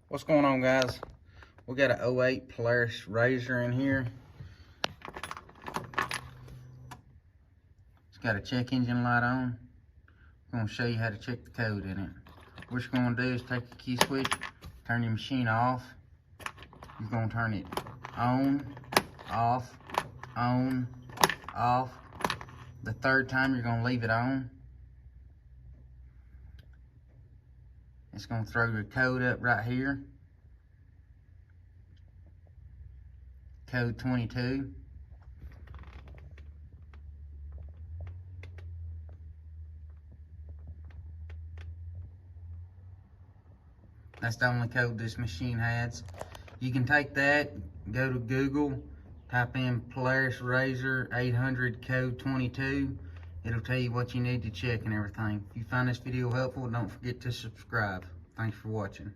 What's going on, guys? We got an 08 Polaris RZR in here. It's got a check engine light on. I'm going to show you how to check the code in it. What you're going to do is take the key switch, turn your machine off. You're going to turn it on, off, on, off. The third time you're going to leave it on. It's going to throw your code up right here. Code 22. That's the only code this machine has. You can take that, go to Google, type in Polaris RZR 800 code 22. It'll tell you what you need to check and everything. If you find this video helpful, don't forget to subscribe. Thanks for watching.